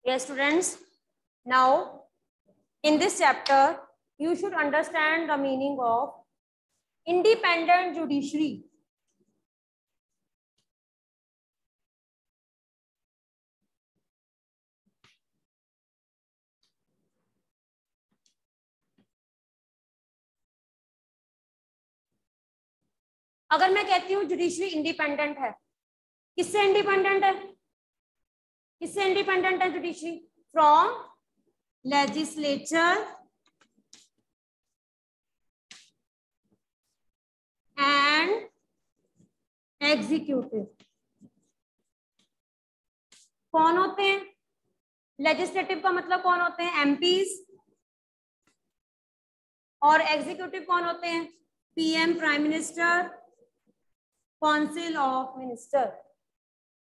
Yes, students. Now, in this chapter, you should understand the meaning of independent judiciary. अगर मैं कहती हूँ judiciary independent है, किससे इंडिपेंडेंट है? किससे इंडिपेंडेंट है judiciary? From legislature and executive. कौन होते हैं? लेजिस्लेटिव का मतलब कौन होते हैं? एमपीज। और एग्जीक्यूटिव कौन होते हैं? PM, prime minister, council of minister.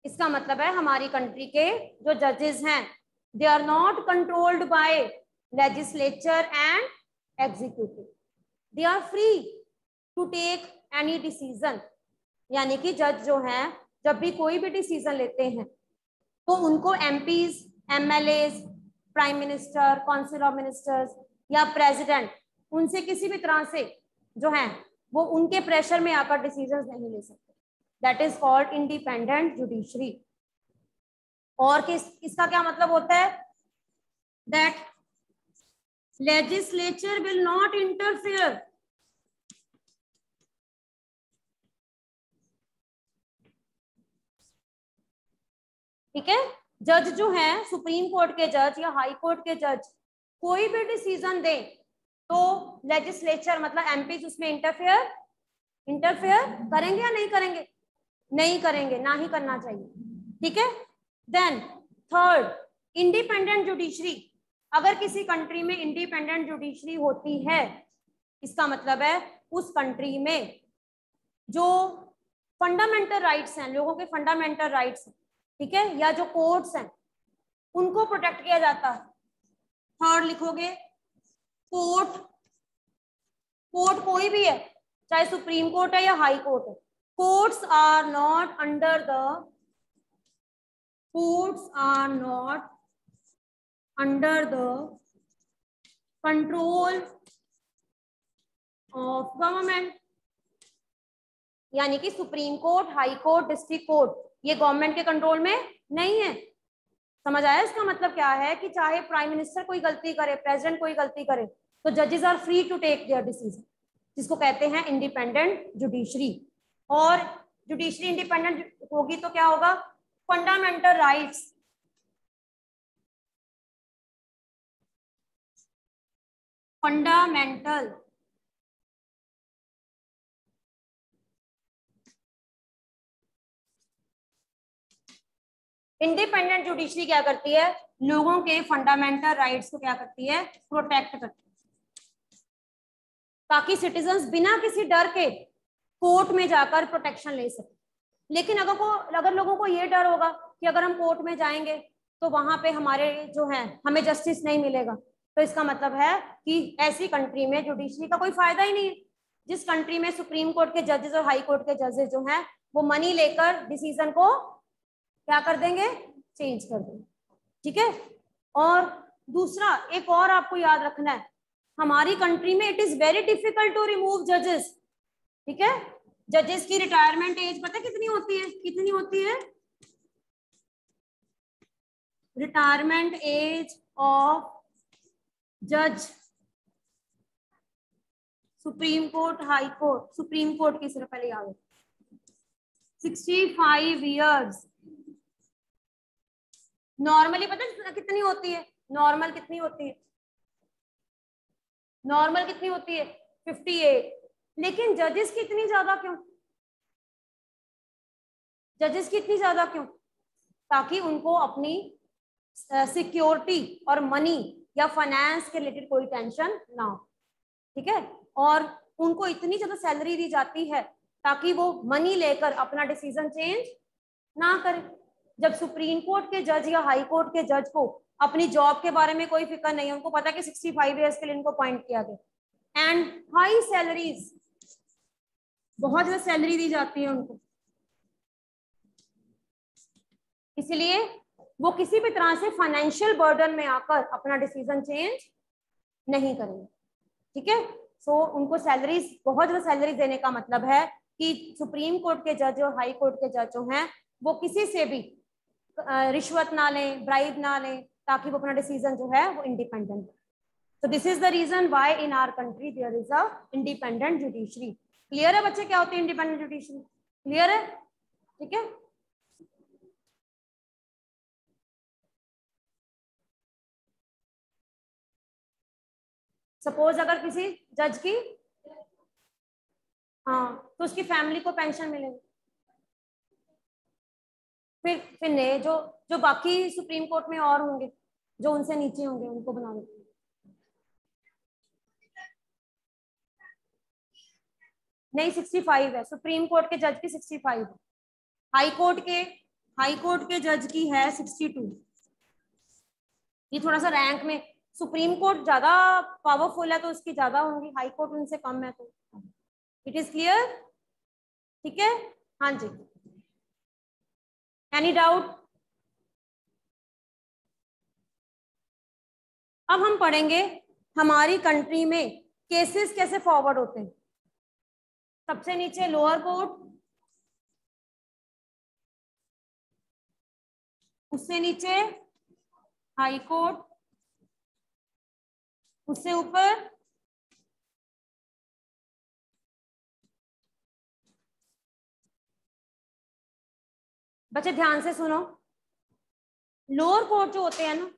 इसका मतलब है हमारी कंट्री के जो जजेस हैं, they are not controlled by legislature and executive, they are free to take any decision. यानी कि जज जो हैं, जब भी कोई भी डिसीजन लेते हैं तो उनको MPs, MLAs, prime minister, council of ministers या प्रेसिडेंट, उनसे किसी भी तरह से जो है वो उनके प्रेशर में आकर डिसीजंस नहीं ले सकते। That is called independent judiciary. और इसका क्या मतलब होता है? That legislature will not interfere ठीक है। जज जो है, सुप्रीम कोर्ट के जज या हाई कोर्ट के जज, कोई भी डिसीजन दे तो लेजिस्लेचर मतलब एमपी उसमें इंटरफेयर करेंगे या नहीं करेंगे? नहीं करेंगे, ना ही करना चाहिए। ठीक है। Then third, independent judiciary. अगर किसी कंट्री में इंडिपेंडेंट जुडिशरी होती है, इसका मतलब है उस कंट्री में जो फंडामेंटल राइट्स हैं, लोगों के फंडामेंटल राइट्स हैं, ठीक है, या जो कोर्ट्स हैं, उनको प्रोटेक्ट किया जाता है। थर्ड लिखोगे, कोर्ट कोई भी है, चाहे सुप्रीम कोर्ट है या हाई कोर्ट है, courts are not under the control of government। यानी कि supreme court, high court, district court, ये गवर्नमेंट के कंट्रोल में नहीं है। समझ आया? इसका मतलब क्या है कि चाहे प्राइम मिनिस्टर कोई गलती करे, प्रेसिडेंट कोई गलती करे, तो जजेस are free to take their decision, जिसको कहते हैं इंडिपेंडेंट जुडिशरी। और जुडिशरी इंडिपेंडेंट होगी तो क्या होगा? Fundamental rights, fundamental independent judiciary क्या करती है? लोगों के फंडामेंटल राइट्स को क्या करती है? प्रोटेक्ट करती है, ताकि सिटीजन्स बिना किसी डर के कोर्ट में जाकर प्रोटेक्शन ले सके। लेकिन अगर लोगों को ये डर होगा कि अगर हम कोर्ट में जाएंगे तो वहां पे हमारे जो है हमें जस्टिस नहीं मिलेगा, तो इसका मतलब है कि ऐसी कंट्री में जुडिशरी का कोई फायदा ही नहीं है। जिस कंट्री में सुप्रीम कोर्ट के जजेस और हाई कोर्ट के जजेस जो हैं वो मनी लेकर डिसीजन को क्या कर देंगे? चेंज कर देंगे। ठीक है। और दूसरा एक और आपको याद रखना है, हमारी कंट्री में it is very difficult to remove जजेस। ठीक है। जजेस की रिटायरमेंट एज पता है कितनी होती है? कितनी होती है? रिटायरमेंट एज ऑफ जज, supreme court, high court, supreme court की सिर्फ पहले याद है 65 इयर्स। नॉर्मली पता है कितनी होती है? नॉर्मल कितनी होती है? नॉर्मल कितनी होती है? 58। लेकिन जजेस की इतनी ज्यादा क्यों? जजेस की इतनी ज्यादा क्यों? ताकि उनको अपनी सिक्योरिटी और मनी या फाइनेंस के रिलेटेड कोई टेंशन ना हो। ठीक है। और उनको इतनी ज्यादा सैलरी दी जाती है ताकि वो मनी लेकर अपना डिसीजन चेंज ना करे। जब सुप्रीम कोर्ट के जज या हाई कोर्ट के जज को अपनी जॉब के बारे में कोई फिक्र नहीं है, उनको पता है कि 65 इयर्स के लिए इनको अपॉइंट किया गया, एंड हाई सैलरीज, बहुत ज्यादा सैलरी दी जाती है उनको, इसलिए वो किसी भी तरह से फाइनेंशियल बर्डन में आकर अपना डिसीजन चेंज नहीं करेंगे, ठीक है। सो उनको सैलरीज, बहुत ज्यादा सैलरीज देने का मतलब है कि सुप्रीम कोर्ट के जज और हाई कोर्ट के जज जो हैं वो किसी से भी रिश्वत ना लें, ब्राइब ना लें, ताकि वो अपना डिसीजन जो है वो independent. So this is the reason why in our country there is a independent judiciary. Clear है बच्चे क्या होती है इंडिपेंडेंट जुडिशरी? क्लियर है, ठीक है। सपोज अगर किसी जज की, हाँ, तो उसकी फैमिली को पेंशन मिलेगी, फिर नए जो जो बाकी सुप्रीम कोर्ट में और होंगे जो उनसे नीचे होंगे उनको बना देते हैं। नहीं 65 है, सुप्रीम कोर्ट के जज की 65 है, हाई कोर्ट के जज की है 62। ये थोड़ा सा रैंक में सुप्रीम कोर्ट ज्यादा पावरफुल है तो उसकी ज्यादा होंगी, हाई कोर्ट उनसे कम है, तो इट इज क्लियर, ठीक है। हाँ जी, एनी डाउट? अब हम पढ़ेंगे हमारी कंट्री में केसेस कैसे फॉरवर्ड होते हैं। सबसे नीचे लोअर कोर्ट, उससे नीचे हाई कोर्ट, उससे ऊपर बच्चे ध्यान से सुनो, लोअर कोर्ट जो होते हैं ना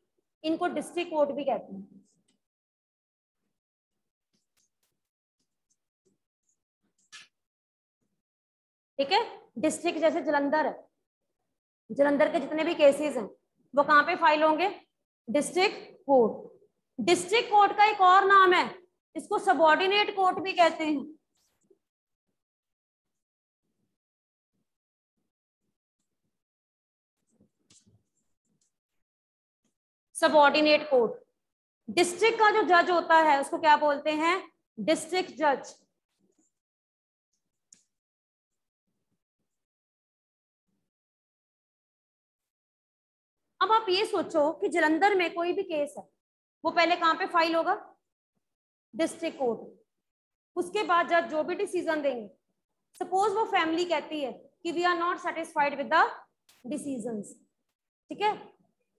इनको डिस्ट्रिक्ट कोर्ट भी कहते हैं, ठीक है। डिस्ट्रिक्ट जैसे जलंधर है, जलंधर के जितने भी केसेस हैं वो कहाँ पे फाइल होंगे? District court. डिस्ट्रिक्ट कोर्ट का एक और नाम है, इसको सबऑर्डिनेट कोर्ट भी कहते हैं। Subordinate court. डिस्ट्रिक्ट का जो जज होता है उसको क्या बोलते हैं? डिस्ट्रिक्ट जज। अब आप ये सोचो कि जलंधर में कोई भी केस है वो पहले कहाँ पे फाइल होगा? District court. उसके बाद जज जो भी डिसीजन देंगे, सपोज वो फैमिली कहती है कि we are not satisfied with the decisions, ठीक है,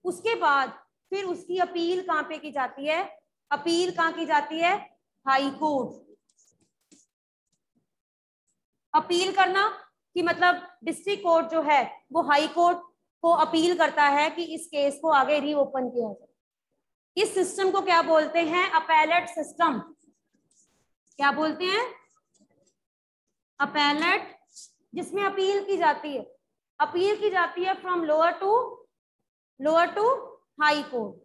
उसके बाद फिर उसकी अपील कहाँ पे की जाती है? अपील कहाँ की जाती है? High court. अपील करना कि मतलब डिस्ट्रिक्ट कोर्ट जो है वो हाई कोर्ट को अपील करता है कि इस केस को आगे रीओपन किया जाए। इस सिस्टम को क्या बोलते हैं? Appellate system. क्या बोलते हैं? अपैलेट, जिसमें अपील की जाती है, अपील की जाती है from lower to high court,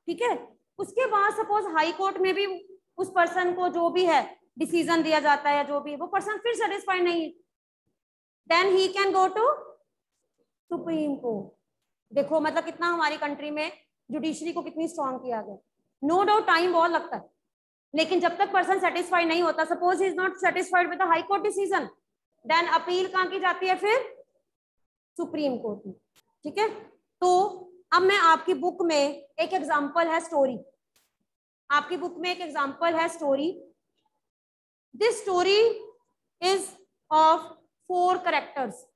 ठीक है। उसके बाद सपोज हाई कोर्ट में भी उस पर्सन को जो भी है डिसीजन दिया जाता है, जो भी वो पर्सन फिर सेटिस्फाइड नहीं है, then he can go to supreme court. देखो मतलब कितना हमारी कंट्री में जुडिशरी को कितनी स्ट्रॉन्ग किया गया। नो डाउट टाइम बहुत लगता है, लेकिन जब तक पर्सन सेटिस्फाइड नहीं होता, suppose he is not satisfied with the high court decision, then appeal कहाँ की जाती है? फिर सुप्रीम कोर्ट में, ठीक है। तो अब मैं आपकी बुक में एक एग्जांपल है स्टोरी, आपकी बुक में एक एग्जांपल है story. This story is of 4 characters.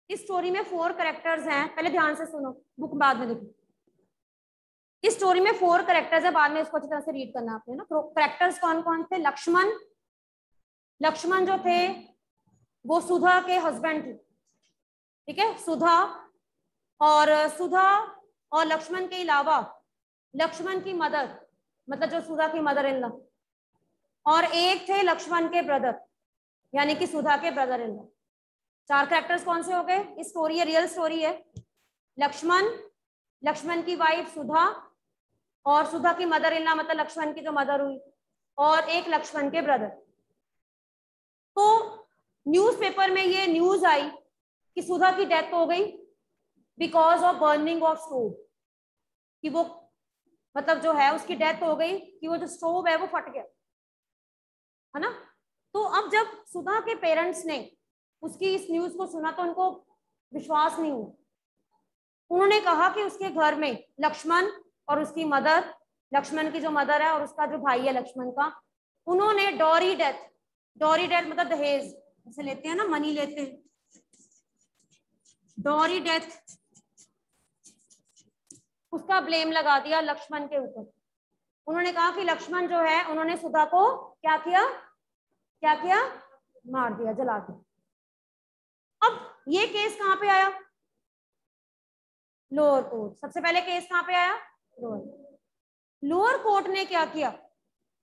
इस स्टोरी में 4 कैरेक्टर्स हैं, पहले ध्यान से सुनो, बुक बाद में देखो। इस स्टोरी में 4 कैरेक्टर्स है, बाद में इसको अच्छी तरह से रीड करना आपने ना। कैरेक्टर्स कौन कौन थे? लक्ष्मण जो थे वो सुधा के हस्बैंड थे, ठीक है। सुधा और लक्ष्मण के अलावा लक्ष्मण की मदर, मतलब जो सुधा की मदर इन लॉ, और एक थे लक्ष्मण के ब्रदर यानी कि सुधा के ब्रदर इन लॉ। 4 कैरेक्टर्स कौन से हो गए? इस स्टोरी है, रियल स्टोरी है। लक्ष्मण की वाइफ सुधा, और सुधा की मदर इन लॉ मतलब लक्ष्मण की जो मदर हुई, और एक लक्ष्मण के ब्रदर। तो न्यूज़पेपर में ये न्यूज आई कि सुधा की डेथ हो गई because of burning of stove, कि वो मतलब जो है उसकी डेथ हो गई कि वो जो स्टोव है वो फट गया, है ना। तो अब जब सुधा के पेरेंट्स ने उसकी इस न्यूज को सुना तो उनको विश्वास नहीं हुआ, उन्होंने कहा कि उसके घर में लक्ष्मण और उसकी मदर, लक्ष्मण की जो मदर है और उसका जो भाई है लक्ष्मण का, उन्होंने डॉरी डेथ मतलब दहेज जैसे लेते हैं ना, मनी लेते हैं, डॉरी डेथ उसका ब्लेम लगा दिया लक्ष्मण के ऊपर। उन्होंने कहा कि लक्ष्मण जो है, उन्होंने सुधा को क्या किया, मार दिया, जला दिया। अब ये केस कहां पे आया? Lower court. सबसे पहले केस कहां पे आया? लोअर कोर्ट ने क्या किया,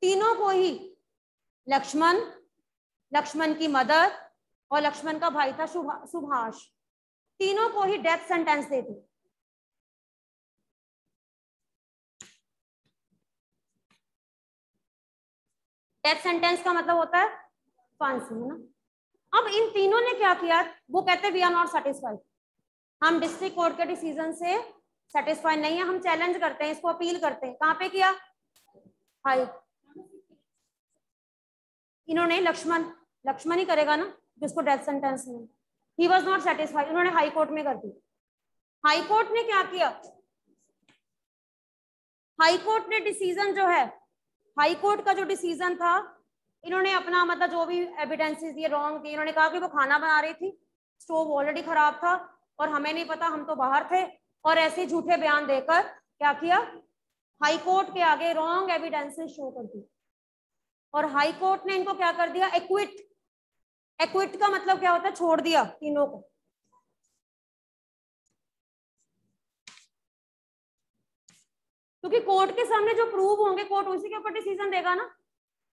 तीनों को ही, लक्ष्मण की मदर और लक्ष्मण का भाई था सुभाष, तीनों को ही डेथ सेंटेंस दे दी। डेथ सेंटेंस का मतलब होता है फांसी, है ना। अब इन तीनों ने क्या किया, वो कहते वी आर नॉट सेटिस्फाइड, हम डिस्ट्रिक्ट कोर्ट के डिसीजन से सेटिस्फाइड नहीं है, हम चैलेंज करते हैं, इसको अपील करते हैं। कहां पे किया? हाई। इन्होंने लक्ष्मण ही करेगा ना जिसको डेथ सेंटेंस में, ही वाज नॉट सेटिस्फाइड, उन्होंने हाई कोर्ट में कर दी। हाई कोर्ट ने क्या किया, हाई कोर्ट ने डिसीजन जो है, हाई कोर्ट का जो डिसीजन था, इन्होंने अपना मतलब जो भी एविडेंसेस दिए रॉन्ग दिए। इन्होंने कहा कि वो खाना बना रही थी, स्टोव ऑलरेडी खराब था और हमें नहीं पता, हम तो बाहर थे, और ऐसे झूठे बयान देकर क्या किया, हाई कोर्ट के आगे रॉन्ग एविडेंसेस शो कर दी। और हाई कोर्ट ने इनको क्या कर दिया, एक्विट का मतलब क्या होता है, छोड़ दिया तीनों को। क्योंकि कोर्ट के सामने जो प्रूव होंगे, कोर्ट उसी के ऊपर डिसीजन देगा ना।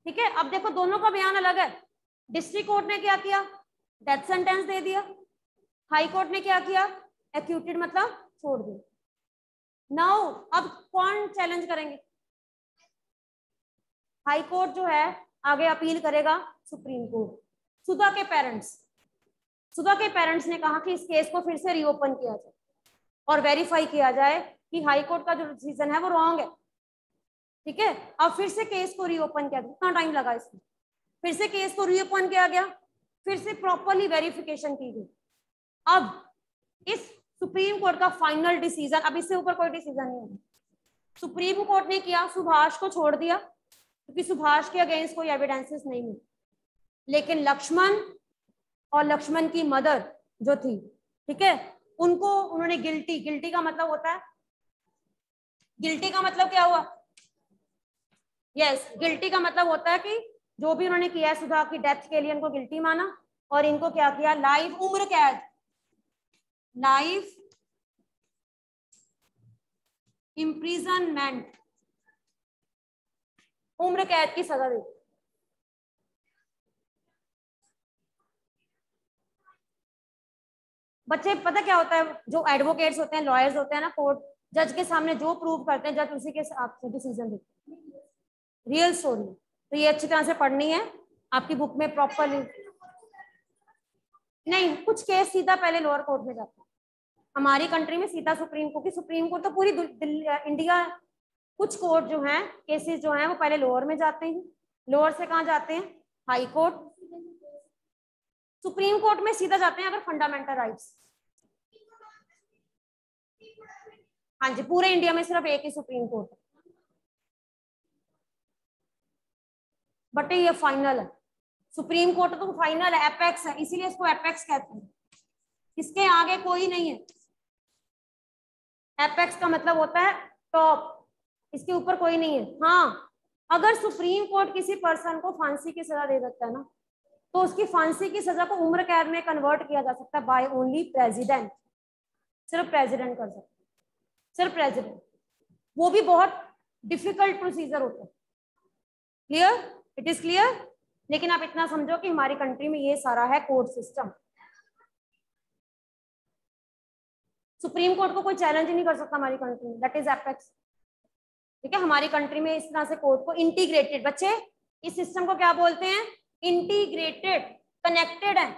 ठीक है, अब देखो दोनों का बयान अलग है। डिस्ट्रिक्ट कोर्ट ने क्या किया, डेथ सेंटेंस दे दिया। हाई कोर्ट ने क्या किया, एक्यूटेड मतलब छोड़ दिया। नाउ अब कौन चैलेंज करेंगे? हाई कोर्ट जो है आगे अपील करेगा सुप्रीम कोर्ट। सुधा के पेरेंट्स ने कहा कि इस केस को फिर से रीओपन किया जाए और वेरीफाई किया जाए कि हाई कोर्ट का जो डिसीजन है वो रॉन्ग है। ठीक है, अब फिर से केस को रीओपन किया, कितना टाइम लगा इसमें, फिर से केस को रीओपन किया गया, फिर से प्रॉपरली वेरिफिकेशन की गई। अब इस सुप्रीम कोर्ट का फाइनल डिसीजन, अब इससे ऊपर कोई डिसीजन नहीं है। सुप्रीम कोर्ट ने किया, सुभाष को छोड़ दिया क्योंकि सुभाष के अगेंस्ट कोई एविडेंसेस नहीं मिली, लेकिन लक्ष्मण और लक्ष्मण की मदर जो थी, ठीक है, उनको उन्होंने गिल्टी का मतलब होता है, गिल्टी का मतलब क्या हुआ, गिल्टी का मतलब होता है कि जो भी उन्होंने किया है सुधा की डेथ के लिए, उनको गिल्टी माना और इनको क्या किया, लाइफ उम्र कैद, लाइफ इम्प्रिजनमेंट, उम्र कैद की सजा दी। बच्चे पता क्या होता है, जो एडवोकेट्स होते हैं, लॉयर्स होते हैं ना, कोर्ट जज के सामने जो प्रूव करते हैं, जज उसी के हिसाब से डिसीजन देते हैं। रियल स्टोरी, तो ये अच्छी तरह से पढ़नी है आपकी बुक में प्रॉपरली। नहीं, कुछ केस सीधा पहले लोअर कोर्ट में जाता है, हमारी कंट्री में सीधा सुप्रीम कोर्ट की, सुप्रीम कोर्ट तो पूरी इंडिया, कुछ कोर्ट जो हैं, केसेस जो हैं वो पहले लोअर में जाते हैं। लोअर से कहाँ जाते हैं, हाई कोर्ट। सुप्रीम कोर्ट में सीधा जाते हैं अगर फंडामेंटल राइट्स। हाँ जी, पूरे इंडिया में सिर्फ एक ही सुप्रीम कोर्ट है, बट ये फाइनल है। सुप्रीम कोर्ट तो फाइनल है, एपेक्स है, इसीलिए इसको एपेक्स कहते हैं, इसके आगे कोई नहीं है। एपेक्स का मतलब होता है टॉप, इसके ऊपर कोई नहीं है। हाँ, अगर सुप्रीम कोर्ट किसी पर्सन को फांसी की सजा दे सकता है ना, तो उसकी फांसी की सजा को उम्र कैद में कन्वर्ट किया जा सकता है बाय ओनली प्रेसिडेंट। सिर्फ प्रेसिडेंट कर सकता है, सिर्फ प्रेसिडेंट, वो भी बहुत डिफिकल्ट प्रोसीजर होता है। Clear, it is clear. लेकिन आप इतना समझो कि हमारी कंट्री में ये सारा है कोर्ट सिस्टम। सुप्रीम कोर्ट को कोई चैलेंज ही नहीं कर सकता हमारी कंट्री में, दैट इज एपेक्स। ठीक है, हमारी कंट्री में इस तरह से कोर्ट को इंटीग्रेटेड, बच्चे इस सिस्टम को क्या बोलते हैं, इंटीग्रेटेड, कनेक्टेड है।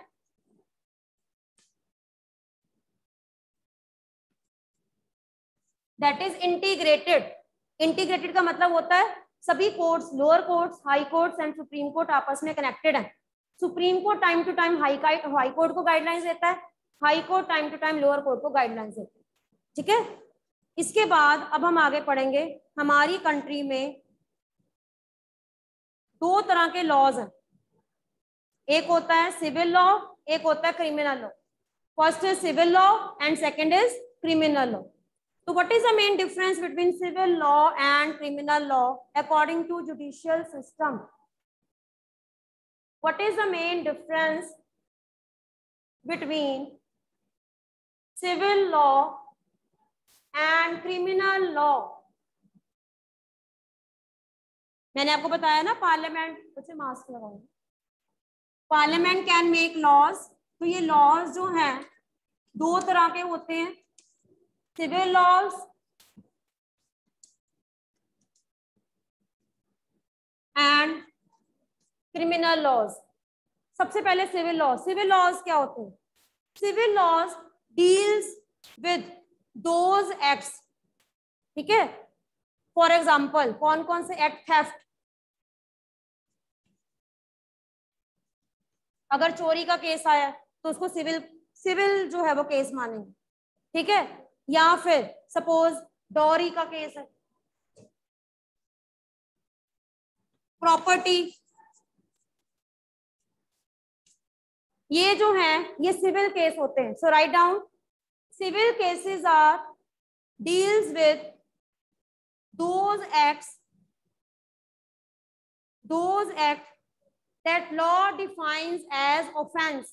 That is integrated. इंटीग्रेटेड का मतलब होता है सभी courts, lower courts, high courts and supreme court आपस में कनेक्टेड है। Supreme court time to time high court को गाइडलाइंस देता है, high court time to time lower court को गाइडलाइंस देता है। ठीक है। इसके बाद अब हम आगे पढ़ेंगे। हमारी कंट्री में 2 तरह के लॉज हैं, एक होता है सिविल लॉ, एक होता है criminal law. First is civil law and second is criminal law. तो what is the main difference between civil law and criminal law according to judicial system? What is the main difference between civil law and criminal law? मैंने आपको बताया ना parliament, बच्चे mask लगाओ, parliament can make laws. तो ये laws जो हैं 2 तरह के होते हैं, civil laws and criminal laws. सबसे पहले सिविल लॉ। सिविल लॉज क्या होते हैं? Civil laws deals with those acts, ठीक है। फॉर एग्जाम्पल कौन कौन से एक्ट? थेफ्ट, अगर चोरी का केस आया तो उसको सिविल जो है वो केस मानेंगे, ठीक है। या फिर सपोज डॉरी का केस है, प्रॉपर्टी, ये जो है ये सिविल केस होते हैं। So right down, civil cases are deals with those acts that law defines as offense.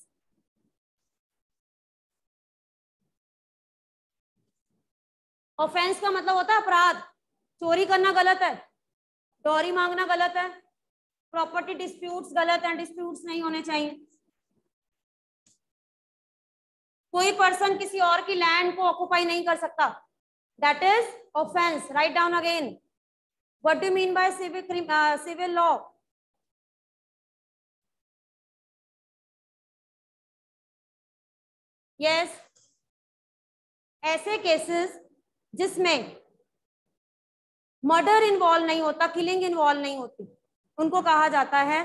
Offense का मतलब होता है अपराध। चोरी करना गलत है, डॉरी मांगना गलत है, प्रॉपर्टी डिस्प्यूट्स गलत है, डिस्प्यूट्स नहीं होने चाहिए। कोई पर्सन किसी और की लैंड को ऑक्युपाई नहीं कर सकता, that is offence. Write down again, what do you mean by civil law? Yes, ऐसे केसेस जिसमें मर्डर इन्वॉल्व नहीं होता, किलिंग इन्वॉल्व नहीं होती, उनको कहा जाता है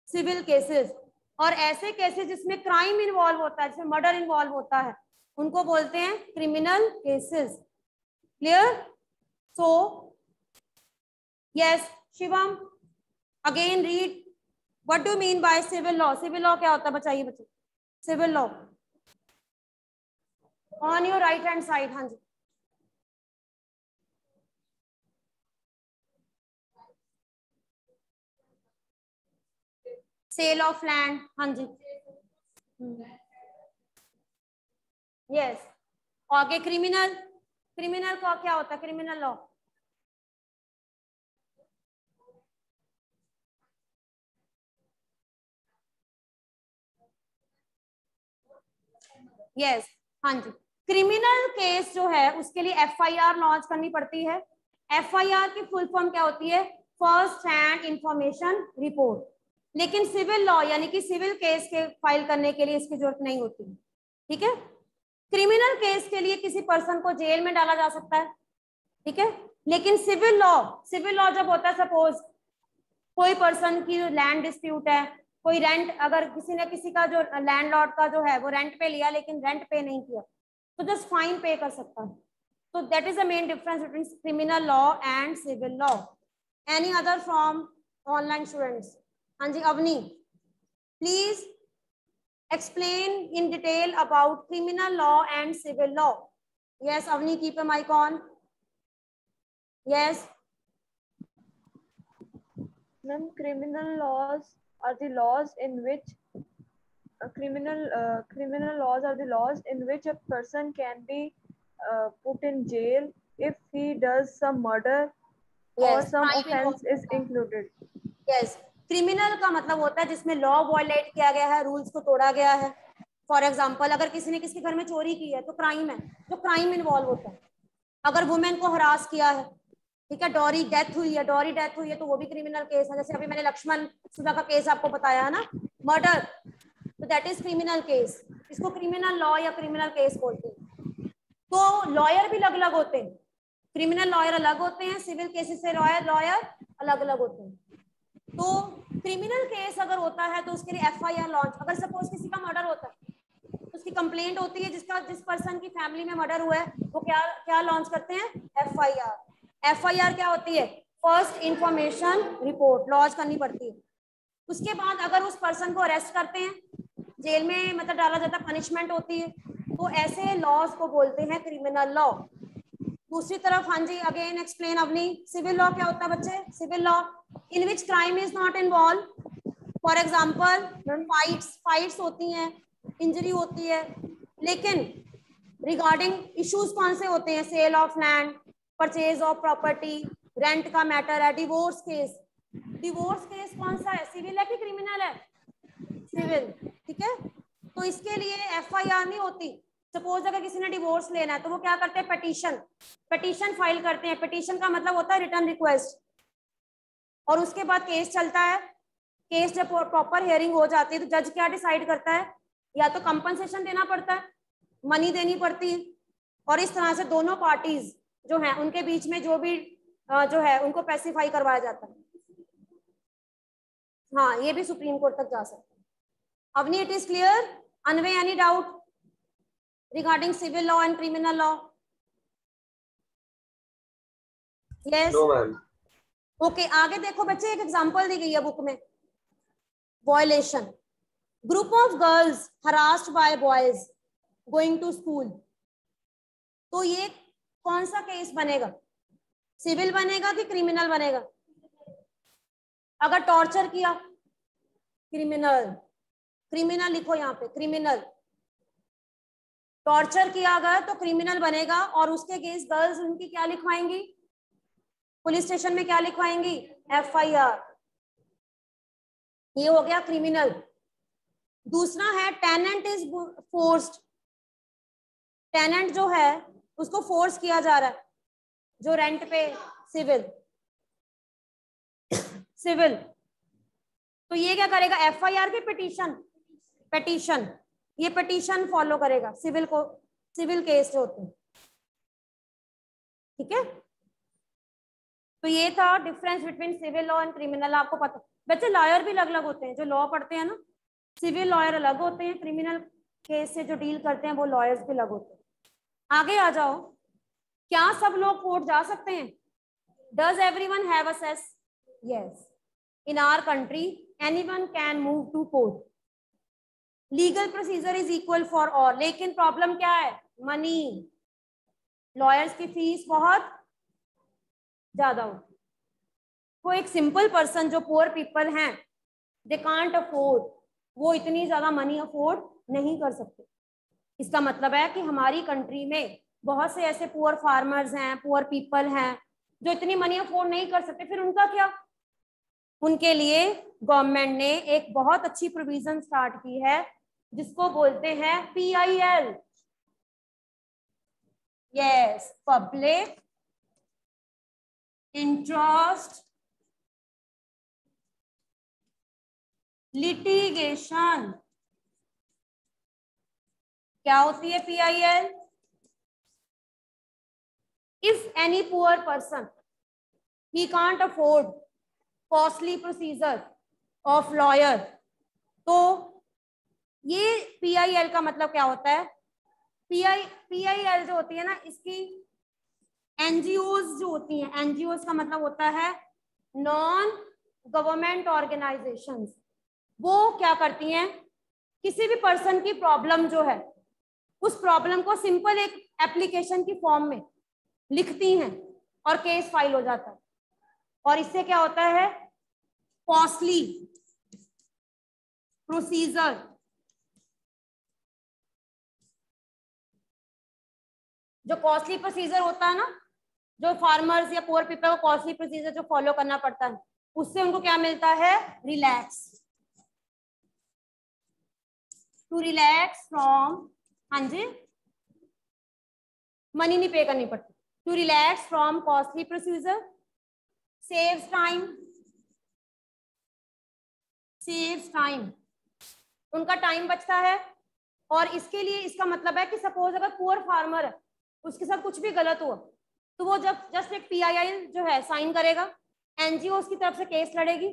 सिविल केसेस। और ऐसे केसेस जिसमें क्राइम इन्वॉल्व होता है, जिसमें मर्डर इन्वॉल्व होता है, उनको बोलते हैं criminal cases. Clear? So yes Shivam, again read, what do mean by civil law? Civil law क्या होता है बताइए बच्चे? Civil law on your right hand side. हाँ जी, सेल ऑफ लैंड, हाँ जी, यस। आगे क्रिमिनल, क्रिमिनल का क्या होता है? क्रिमिनल लॉ यस, हाँ जी। क्रिमिनल केस जो है उसके लिए एफआईआर लॉन्च करनी पड़ती है। एफआईआर की फुल फॉर्म क्या होती है? First hand information report. लेकिन सिविल लॉ यानी कि सिविल केस के फाइल करने के लिए इसकी जरूरत नहीं होती, ठीक है। क्रिमिनल केस के लिए किसी पर्सन को जेल में डाला जा सकता है, ठीक है। लेकिन सिविल लॉ जब होता है, सपोज कोई पर्सन की लैंड डिस्प्यूट है, कोई रेंट, अगर किसी ने किसी का जो लैंडलॉर्ड का जो है वो रेंट पे लिया लेकिन रेंट पे नहीं किया, तो जस्ट फाइन पे कर सकता है। तो that is the main difference between criminal law and civil law. Any other from online students? हाँ जी Avni, please explain in detail about criminal law and civil law. Yes Avni, keep a mic on. Yes ma'am, criminal laws are the laws in which criminal laws are the laws in which a person can be put in jail if he does some murder or yes, some crime offense involved is included. yes, criminal का मतलब होता है जिसमें law violet किया गया है, rules को तोड़ा गया है। फॉर एग्जांपल अगर किसी ने किसी घर में चोरी की है तो क्राइम है, जो क्राइम इन्वॉल्व होता है। अगर वुमेन को हरास किया है, ठीक है, डॉरी डेथ हुई है तो वो भी क्रिमिनल केस है। जैसे अभी मैंने लक्ष्मण सुधा का केस आपको बताया है ना, मर्डर, तो दैट इज क्रिमिनल केस। इसको क्रिमिनल लॉ या क्रिमिनल केस बोलते हैं। तो लॉयर भी अलग अलग होते हैं, क्रिमिनल लॉयर अलग होते हैं, सिविल केसेस से लॉयर अलग अलग होते हैं। तो क्रिमिनल केस अगर होता है तो उसके लिए एफआईआर लॉन्च, अगर सपोज किसी का मर्डर होता है तो उसकी कंप्लेंट होती है, जिस पर्सन की फैमिली में मर्डर हुआ है वो क्या क्या लॉन्च करते हैं, एफआईआर। एफआईआर क्या होती है, फर्स्ट इंफॉर्मेशन रिपोर्ट लॉन्च करनी पड़ती है। उसके बाद अगर उस पर्सन को अरेस्ट करते हैं, जेल में मतलब डाला जाता है, पनिशमेंट होती है, तो ऐसे लॉज को बोलते हैं क्रिमिनल लॉ। दूसरी तरफ, हाँ जी, again explain Avni, civil law क्या होता है बच्चे, civil law in which crime is not involve. For example fights होती हैं, इंजरी होती है, लेकिन रिगार्डिंग इश्यूज कौन से होते हैं, sale of land, purchase of property, rent का मैटर है, डिवोर्स केस। डिवोर्स केस कौन सा है, सिविल है कि क्रिमिनल है, सिविल, ठीक है। तो इसके लिए एफआईआर नहीं होती। सपोज अगर किसी ने डिवोर्स लेना है तो वो क्या करते हैं, पिटीशन फाइल करते हैं। पिटीशन का मतलब होता है रिटर्न रिक्वेस्ट, और उसके बाद केस चलता है। केस जब प्रॉपर हियरिंग हो जाती है तो जज क्या डिसाइड करता है, या तो कंपनसेशन देना पड़ता है, मनी देनी पड़ती है, और इस तरह से दोनों पार्टीज जो हैं उनके बीच में जो भी जो है उनको पैसिफाई करवाया जाता है। हाँ, ये भी सुप्रीम कोर्ट तक जा सकता है। Avni, it is clear? Anyway, any doubt regarding civil law and criminal law? Yes, no ma'am. Okay, आगे देखो बच्चे, एक एग्जांपल दी गई है बुक में। Violation, group of girls harassed by boys going to school. तो ये कौन सा केस बनेगा, सिविल बनेगा कि क्रिमिनल बनेगा? अगर टॉर्चर किया, क्रिमिनल, क्रिमिनल लिखो यहाँ पे, क्रिमिनल। टॉर्चर किया अगर तो क्रिमिनल बनेगा, और उसके केस गर्ल्स उनकी क्या लिखवाएंगी, पुलिस स्टेशन में क्या लिखवाएंगी, एफआईआर। ये हो गया क्रिमिनल। दूसरा है टेनेंट इज फोर्स्ड, टेनेंट जो है उसको फोर्स किया जा रहा है, जो रेंट पे, सिविल। सिविल तो ये क्या करेगा, एफआईआर की पिटीशन, ये पिटीशन फॉलो करेगा सिविल को, सिविल केस जो होते हैं, ठीक है। तो ये था difference between civil law and criminal. आपको पता, बच्चे लॉयर भी अलग अलग होते हैं, जो लॉ पढ़ते हैं ना, सिविल लॉयर अलग होते हैं, क्रिमिनल केस से जो डील करते हैं वो लॉयर्स भी अलग होते हैं। आगे आ जाओ, क्या सब लोग कोर्ट जा सकते हैं? Does everyone have access? Yes, in our country anyone can move to court. Legal procedure is equal for all, लेकिन प्रॉब्लम क्या है, मनी। लॉयर्स की फीस बहुत ज्यादा होती है। वो एक सिंपल पर्सन जो पुअर पीपल हैं, दे कांट अफोर्ड, वो इतनी ज्यादा मनी अफोर्ड नहीं कर सकते। इसका मतलब है कि हमारी कंट्री में बहुत से ऐसे पुअर फार्मर्स हैं, पुअर पीपल हैं जो इतनी मनी अफोर्ड नहीं कर सकते। फिर उनका क्या? उनके लिए गवर्नमेंट ने एक बहुत अच्छी प्रोविजन स्टार्ट की है जिसको बोलते हैं PIL। Yes, public interest litigation. क्या होती है PIL? If any poor person he can't afford costly procedure of lawyer, तो ये PIL का मतलब क्या होता है? PIL जो होती है ना, इसकी NGOs जो होती हैं, NGOs का मतलब होता है नॉन गवर्नमेंट ऑर्गेनाइजेशंस। वो क्या करती हैं, किसी भी पर्सन की प्रॉब्लम जो है उस प्रॉब्लम को सिंपल एक एप्लीकेशन की फॉर्म में लिखती हैं और केस फाइल हो जाता है। और इससे क्या होता है, कॉस्टली प्रोसीजर, जो कॉस्टली प्रोसीजर होता है ना, जो फार्मर्स या पुअर पीपल को कॉस्टली प्रोसीजर जो फॉलो करना पड़ता है, उससे उनको क्या मिलता है, रिलैक्स, टू रिलैक्स फ्रॉम, हाँ जी, मनी नहीं पे करनी पड़ती, to relax from costly procedure, saves time, saves time, उनका टाइम बचता है। और इसके लिए इसका मतलब है कि सपोज अगर पुअर फार्मर है, उसके साथ कुछ भी गलत हुआ तो वो जब जस्ट एक PIL जो है साइन करेगा, NGO की तरफ से केस लड़ेगी,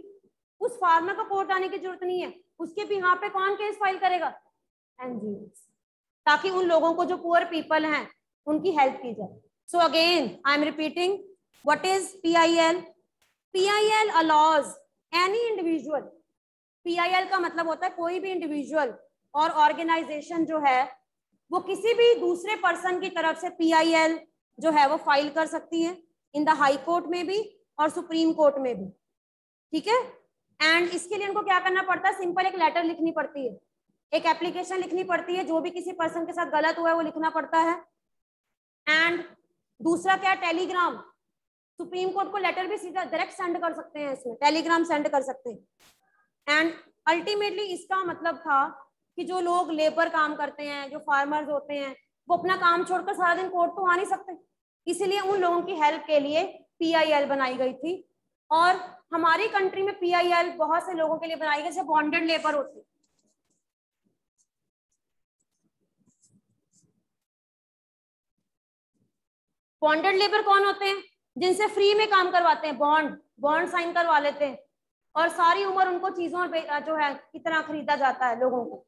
उस फार्मर को कोर्ट आने की जरूरत नहीं है, उसके भी यहाँ पे कौन केस फाइल करेगा, NGO। ताकि उन लोगों को जो पुअर पीपल हैं उनकी हेल्प की जाए। So again I am repeating, what is PIL? PIL allows any individual, PIL का मतलब होता है कोई भी इंडिविजुअल और ऑर्गेनाइजेशन जो है वो किसी भी दूसरे पर्सन की तरफ से PIL जो है वो फाइल कर सकती है इन द हाई कोर्ट में भी और सुप्रीम कोर्ट में भी, ठीक है। एंड इसके लिए उनको क्या करना पड़ता है? सिंपल एक लेटर लिखनी पड़ती है, एक एप्लीकेशन लिखनी पड़ती है, जो भी किसी पर्सन के साथ गलत हुआ है वो लिखना पड़ता है। एंड दूसरा क्या? टेलीग्राम। सुप्रीम कोर्ट को लेटर भी सीधा डायरेक्ट सेंड कर सकते हैं, इसमें टेलीग्राम सेंड कर सकते हैं। एंड अल्टीमेटली इसका मतलब था कि जो लोग लेबर काम करते हैं, जो फार्मर्स होते हैं, वो अपना काम छोड़कर सारा दिन कोर्ट तो आ नहीं सकते, इसीलिए उन लोगों की हेल्प के लिए PIL बनाई गई थी। और हमारी कंट्री में PIL बहुत से लोगों के लिए बनाई गई, जैसे बॉन्डेड लेबर होती है। बॉन्डेड लेबर कौन होते हैं? जिनसे फ्री में काम करवाते हैं, बॉन्ड साइन करवा लेते हैं और सारी उम्र उनको चीजों जो है कितना खरीदा जाता है लोगों को।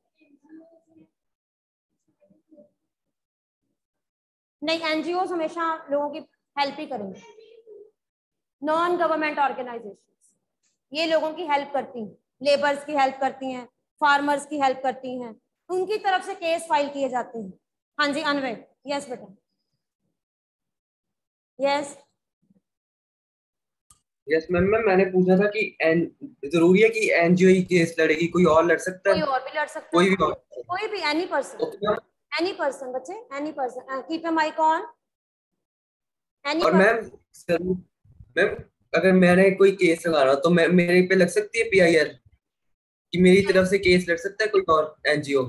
नहीं, NGO हमेशा लोगों की हेल्प ही करेंगे। नॉन गवर्नमेंट ऑर्गेनाइजेशन ये लोगों की हेल्प करती हैं, लेबर्स की हेल्प करती हैं, फार्मर्स की हेल्प करती हैं, उनकी तरफ से केस फाइल किए जाते हैं। हाँ जी अनवेट, यस बेटा, यस यस मैम। मैंने पूछा था कि जरूरी है कि NGO ही केस लड़ेगी, कोई और लड़ सकता कोई है? और भी लड़ सकता कोई है, भी और? कोई भी, एनी पर्सन बच्चे, any person, keep your mic on, any और पर्सन। मैम अगर मैंने कोई केस लगाना तो मेरे पे लग सकती है PIL कि मेरी तरफ से केस लड़ सकता है कोई और NGO?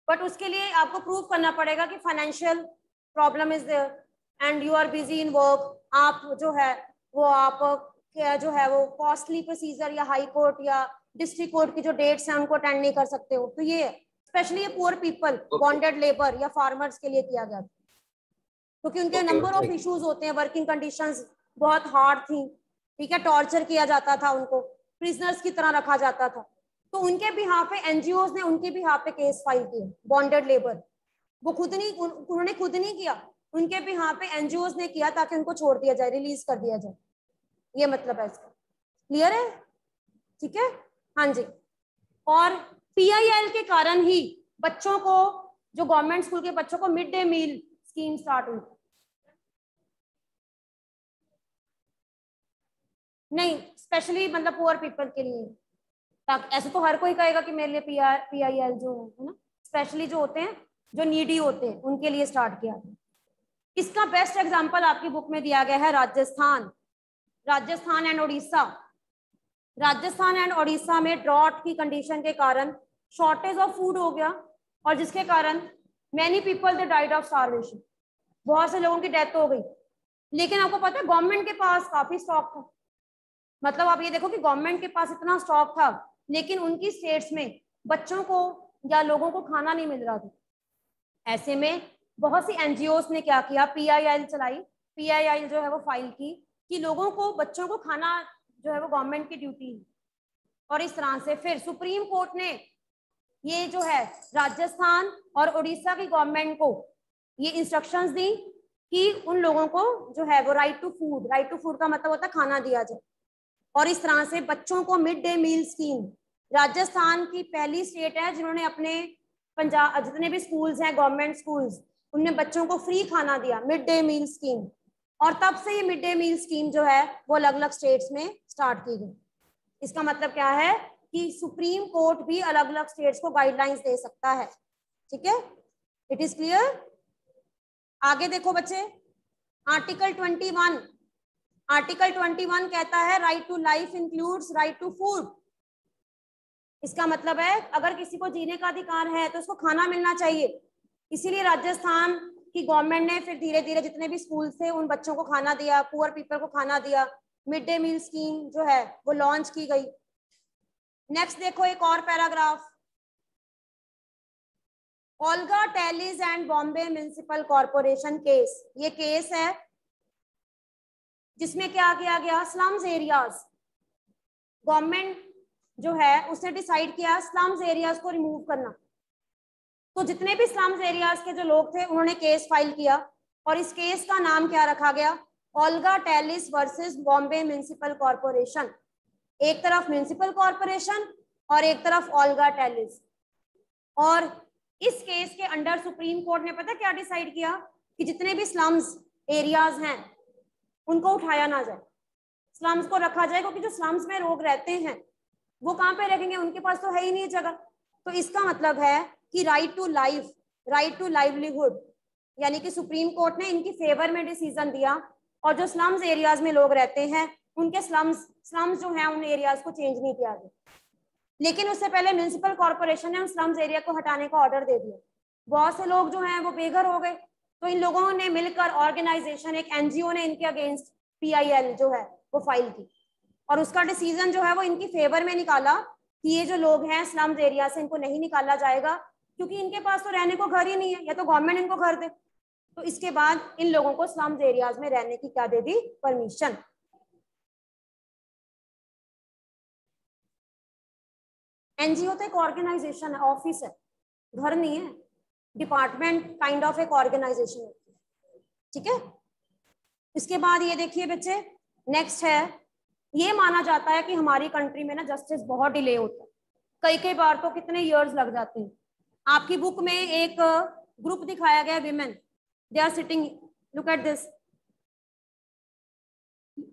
बट उसके लिए आपको प्रूव करना पड़ेगा कि financial problem is there and you are busy in work. आप जो है वो आप जो है वो कॉस्टली प्रोसीजर या हाई कोर्ट या डिस्ट्रिक्ट कोर्ट की जो डेट्स हैं उनको अटेंड नहीं कर सकते हो। तो ये स्पेशली ये पुअर पीपल, बॉन्डेड लेबर या फार्मर्स के लिए किया गया था, क्योंकि उनके नंबर ऑफ इश्यूज होते हैं, वर्किंग कंडीशंस बहुत हार्ड थी, ठीक है, टॉर्चर किया जाता था उनको, प्रिजनर्स की तरह रखा जाता था। तो उनके बिहाफ पे NGOs ने उनके बिहाफ पे केस फाइल किए, बॉन्डेड लेबर। वो खुद नहीं, उन्होंने खुद नहीं किया, उनके बिहाफ पे NGOs ने किया ताकि उनको छोड़ दिया जाए, रिलीज कर दिया जाए। ये मतलब है इसका, क्लियर है? ठीक है, हाँ जी। और PIL के कारण ही बच्चों को, जो गवर्नमेंट स्कूल के बच्चों को mid day meal scheme start हुई। नहीं, स्पेशली मतलब पुअर पीपल के लिए, ताकि ऐसे तो हर कोई कहेगा कि मेरे लिए PIL जो है ना, स्पेशली जो होते हैं, जो नीडी होते हैं, उनके लिए स्टार्ट किया था। इसका बेस्ट एग्जांपल आपकी बुक में दिया गया है राजस्थान एंड उड़ीसा। राजस्थान एंड उड़ीसा में ड्रॉट की कंडीशन के कारण शॉर्टेज ऑफ फूड हो गया, और जिसके कारण many people they died of starvation, बहुत से लोगों की डेथ हो गई। लेकिन आपको पता है गवर्नमेंट के पास काफी स्टॉक था, मतलब आप ये देखो कि गवर्नमेंट के पास इतना स्टॉक था, लेकिन उनकी स्टेट्स में बच्चों को या लोगों को खाना नहीं मिल रहा था। ऐसे में बहुत सी NGOs ने क्या किया, PIL चलाई, PIL जो है वो फाइल की कि लोगों को, बच्चों को खाना जो है वो गवर्नमेंट की ड्यूटी है। और इस तरह से फिर सुप्रीम कोर्ट ने ये जो है राजस्थान और उड़ीसा की गवर्नमेंट को ये इंस्ट्रक्शंस दी कि उन लोगों को जो है वो राइट टू फूड का मतलब होता है खाना दिया जाए। और इस तरह से बच्चों को mid day meal scheme, Rajasthan की पहली स्टेट है जिन्होंने अपने पंजाब जितने भी स्कूल्स हैं, गवर्नमेंट स्कूल्स, उनमें बच्चों को फ्री खाना दिया, मिड डे मील स्कीम। और तब से ये मिड डे मील स्कीम जो है वो अलग अलग स्टेट्स में स्टार्ट की गई। इसका मतलब क्या है कि सुप्रीम कोर्ट भी अलग अलग स्टेट्स को गाइडलाइंस दे सकता है, ठीक है? It is clear? आगे देखो बच्चे, आर्टिकल 21 कहता है right to life includes right to food. इसका मतलब है अगर किसी को जीने का अधिकार है तो उसको खाना मिलना चाहिए। इसीलिए राजस्थान की गवर्नमेंट ने फिर धीरे धीरे जितने भी स्कूल थे उन बच्चों को खाना दिया, पुअर पीपल को खाना दिया, मिड डे मील स्कीम जो है वो लॉन्च की गई। नेक्स्ट देखो एक और paragraph, Olga Tellis and Bombay municipal corporation case. ये केस है जिसमें क्या किया गया, स्लम्स एरियाज, गवर्नमेंट जो है उसने डिसाइड किया स्लम्स एरियाज को रिमूव करना। तो जितने भी स्लम्स एरियाज के जो लोग थे उन्होंने केस फाइल किया और इस केस का नाम क्या रखा गया, Olga Tellis versus Bombay municipal corporation. एक तरफ म्युनिसिपल कॉर्पोरेशन और एक तरफ ओल्गा टेलिस। और इस केस के अंडर सुप्रीम कोर्ट ने पता क्या डिसाइड किया कि जितने भी स्लम्स एरियाज हैं उनको उठाया ना जाए, स्लम्स को रखा जाए, क्योंकि जो स्लम्स में लोग रहते हैं वो कहाँ पे रहेंगे, उनके पास तो है ही नहीं जगह। तो इसका मतलब है कि right to life, right to livelihood, यानी कि सुप्रीम कोर्ट ने इनकी फेवर में डिसीजन दिया और जो स्लम्स एरियाज में लोग रहते हैं उनके स्लम्स जो हैं उन एरियाज को चेंज नहीं किया गया। लेकिन उससे पहले म्युनिसिपल कॉर्पोरेशन ने उन स्लम्स एरिया को हटाने का ऑर्डर दे दिया। बहुत से लोग जो हैं वो बेघर हो गए, तो इन लोगों ने मिलकर ऑर्गेनाइजेशन, एक एनजीओ ने इनके अगेंस्ट PIL जो है वो फाइल की और उसका डिसीजन जो है वो इनकी फेवर में निकाला कि ये जो लोग हैं स्लम्स एरिया से इनको नहीं निकाला जाएगा, क्योंकि इनके पास तो रहने को घर ही नहीं है, या तो गवर्नमेंट इनको घर दे। तो इसके बाद इन लोगों को स्लम्स एरियाज में रहने की क्या दे दी, परमिशन। एनजीओ तो एक ऑर्गेनाइजेशन है, ऑफिस है, घर नहीं है, डिपार्टमेंट काइंड ऑफ एक ऑर्गेनाइजेशन है, ठीक है। इसके बाद ये देखिए बच्चे, नेक्स्ट है, ये माना जाता है कि हमारी कंट्री में ना जस्टिस बहुत डिले होता है, कई कई बार तो कितने इयर्स लग जाते हैं। आपकी बुक में एक ग्रुप दिखाया गया, women, they are sitting, look at this.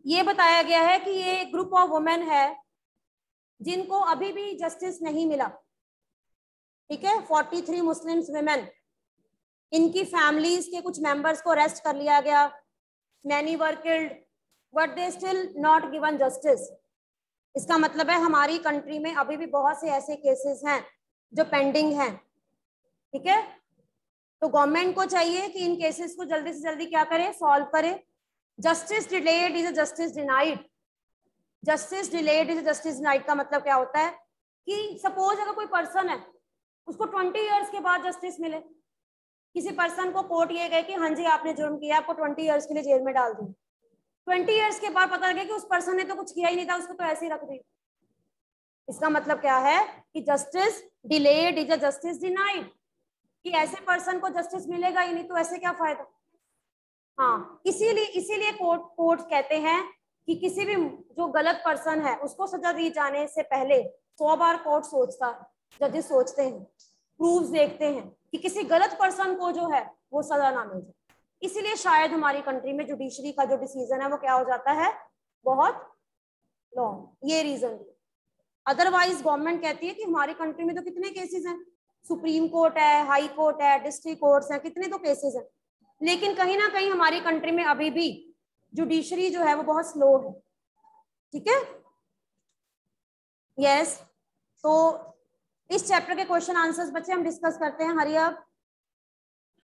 ये बताया गया है कि ये एक ग्रुप ऑफ वुमेन है जिनको अभी भी जस्टिस नहीं मिला, ठीक है। 43 मुस्लिम्स विमेन, इनकी फैमिलीज के कुछ मेंबर्स को अरेस्ट कर लिया गया, many were killed, but they still not given justice. इसका मतलब है हमारी कंट्री में अभी भी बहुत से ऐसे केसेस हैं जो पेंडिंग हैं, ठीक है। तो गवर्नमेंट को चाहिए कि इन केसेस को जल्दी से जल्दी क्या करे, सॉल्व करे। Justice delayed is a justice denied. Justice delayed is a justice denied का मतलब क्या होता है कि सपोज अगर कोई पर्सन है उसको 20 इयर्स के बाद जस्टिस मिले, किसी पर्सन को कोर्ट ये गए कि हाँ जी आपने जुर्म किया, आपको 20 इयर्स के लिए जेल में डाल दिया, 20 इयर्स के बाद पता लगे कि उस पर्सन ने तो कुछ किया ही नहीं था, उसको तो ऐसे ही रख दिया। इसका मतलब क्या है कि justice delayed is a justice denied, कि ऐसे पर्सन को जस्टिस मिलेगा ही नहीं, तो ऐसे क्या फायदा। हाँ, इसीलिए कोर्ट कहते हैं कि किसी भी जो गलत पर्सन है उसको सजा दी जाने से पहले 100 बार कोर्ट सोचता है, जजेस सोचते हैं, प्रूफ्स देखते हैं कि किसी गलत पर्सन को जो है वो सजा ना मिल जाए। इसीलिए शायद हमारी कंट्री में जुडिशरी का जो डिसीजन है वो क्या हो जाता है, बहुत लॉन्ग, ये रीजन। अदरवाइज गवर्नमेंट कहती है कि हमारी कंट्री में तो कितने केसेस हैं, सुप्रीम कोर्ट है, हाई कोर्ट है, डिस्ट्रिक्ट कोर्ट्स हैं, कितने तो केसेस हैं, लेकिन कहीं ना कहीं हमारी कंट्री में अभी भी जुडिशरी जो है वो बहुत स्लो है, ठीक है। यस, तो इस चैप्टर के क्वेश्चन आंसर्स बच्चे हम डिस्कस करते हैं। Hurry up.